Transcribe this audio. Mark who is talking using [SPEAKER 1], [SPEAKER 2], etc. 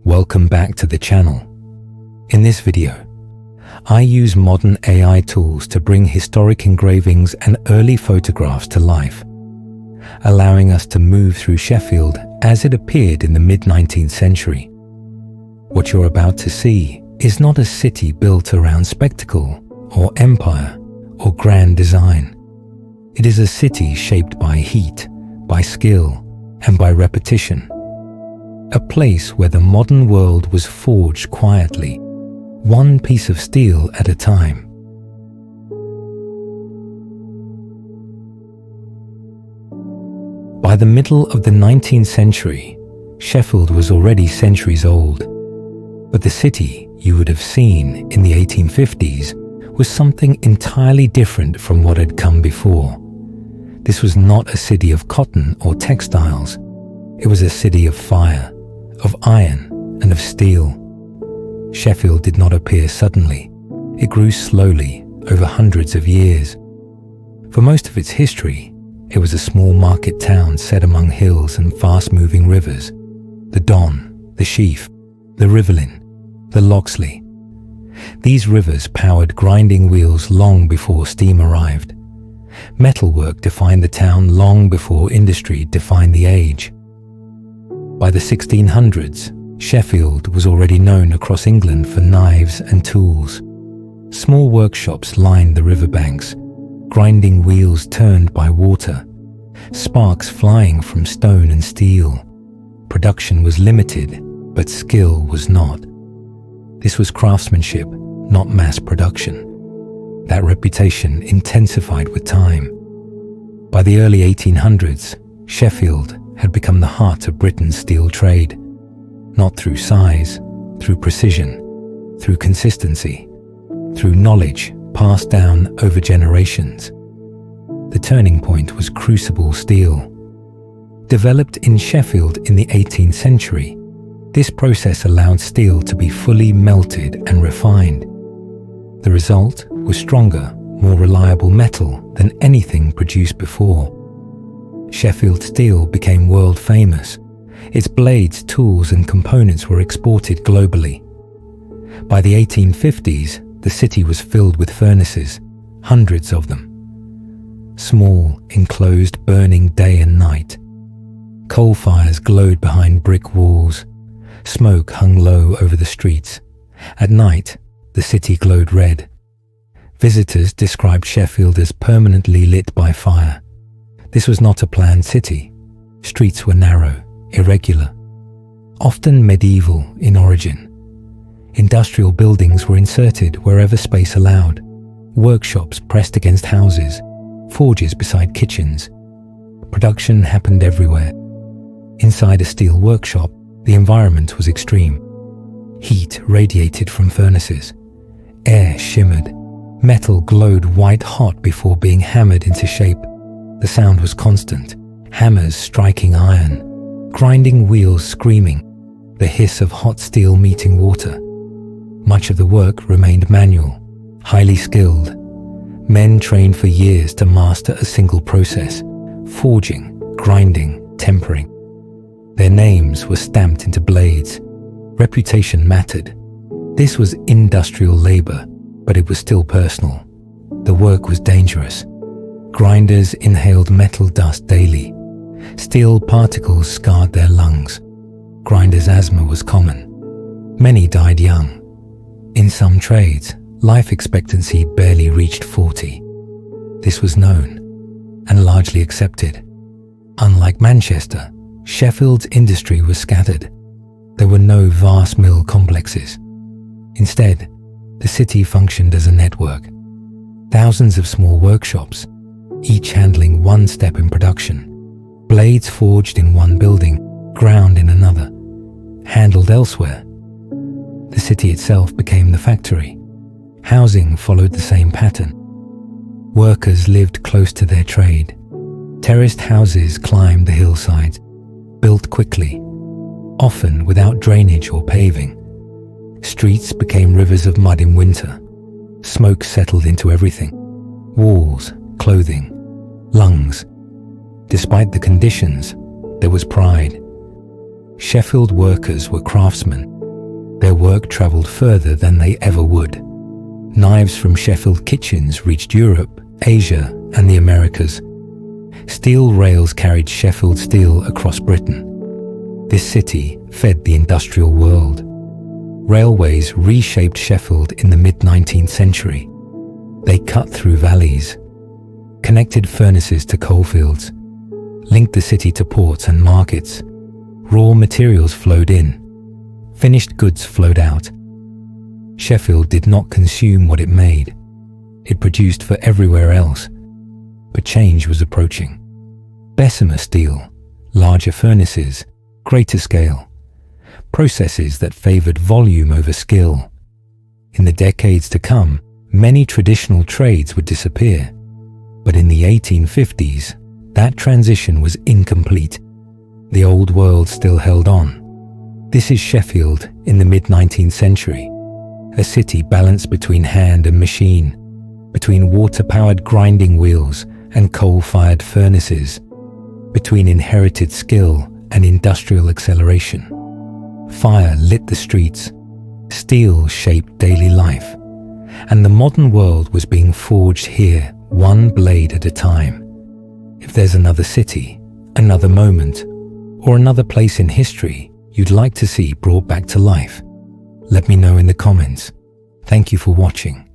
[SPEAKER 1] Welcome back to the channel. In this video, I use modern AI tools to bring historic engravings and early photographs to life, allowing us to move through Sheffield as it appeared in the mid-19th century. What you're about to see is not a city built around spectacle or empire or grand design. It is a city shaped by heat, by skill, and by repetition. A place where the modern world was forged quietly, one piece of steel at a time. By the middle of the 19th century, Sheffield was already centuries old. But the city you would have seen in the 1850s was something entirely different from what had come before. This was not a city of cotton or textiles. It was a city of fire, of iron, and of steel. Sheffield did not appear suddenly. It grew slowly over hundreds of years. For most of its history, it was a small market town set among hills and fast-moving rivers. The Don, the Sheaf, the Rivelin, the Loxley. These rivers powered grinding wheels long before steam arrived. Metalwork defined the town long before industry defined the age. By the 1600s, Sheffield was already known across England for knives and tools. Small workshops lined the riverbanks, grinding wheels turned by water, sparks flying from stone and steel. Production was limited, but skill was not. This was craftsmanship, not mass production. That reputation intensified with time. By the early 1800s, Sheffield had become the heart of Britain's steel trade, not through size, through precision, through consistency, through knowledge passed down over generations. The turning point was crucible steel. Developed in Sheffield in the 18th century, this process allowed steel to be fully melted and refined. The result was stronger, more reliable metal than anything produced before. Sheffield steel became world famous. Its blades, tools, and components were exported globally. By the 1850s, the city was filled with furnaces, hundreds of them. Small, enclosed, burning day and night. Coal fires glowed behind brick walls. Smoke hung low over the streets. At night, the city glowed red. Visitors described Sheffield as permanently lit by fire. This was not a planned city. Streets were narrow, irregular, often medieval in origin. Industrial buildings were inserted wherever space allowed. Workshops pressed against houses, forges beside kitchens. Production happened everywhere. Inside a steel workshop, the environment was extreme. Heat radiated from furnaces. Air shimmered. Metal glowed white-hot before being hammered into shape. The sound was constant. Hammers striking iron. Grinding wheels screaming. The hiss of hot steel meeting water. Much of the work remained manual, highly skilled. Men trained for years to master a single process: forging, grinding, tempering. Their names were stamped into blades. Reputation mattered. This was industrial labor, but it was still personal. The work was dangerous. Grinders inhaled metal dust daily. Steel particles scarred their lungs. Grinders' asthma was common. Many died young. In some trades, life expectancy barely reached 40. This was known and largely accepted. Unlike Manchester, Sheffield's industry was scattered. There were no vast mill complexes. Instead, the city functioned as a network. Thousands of small workshops, each handling one step in production. Blades forged in one building, ground in another, handled elsewhere. The city itself became the factory. Housing followed the same pattern. Workers lived close to their trade. Terraced houses climbed the hillsides, built quickly, often without drainage or paving. Streets became rivers of mud in winter. Smoke settled into everything: walls, clothing, lungs. Despite the conditions, there was pride. Sheffield workers were craftsmen, Their work travelled further than they ever would. Knives from Sheffield kitchens reached Europe, Asia, and the Americas. Steel rails carried Sheffield steel across Britain. This city fed the industrial world. Railways reshaped Sheffield in the mid-19th century. They cut through valleys, connected furnaces to coalfields, linked the city to ports and markets. Raw materials flowed in. Finished goods flowed out. Sheffield did not consume what it made. It produced for everywhere else. But change was approaching. Bessemer steel, larger furnaces, greater scale, processes that favoured volume over skill. In the decades to come, many traditional trades would disappear. But in the 1850s, that transition was incomplete. The old world still held on. This is Sheffield in the mid-19th century, a city balanced between hand and machine, between water-powered grinding wheels and coal-fired furnaces, between inherited skill and industrial acceleration. Fire lit the streets, steel shaped daily life, and the modern world was being forged here, one blade at a time. If there's another city, another moment, or another place in history you'd like to see brought back to life, let me know in the comments. Thank you for watching.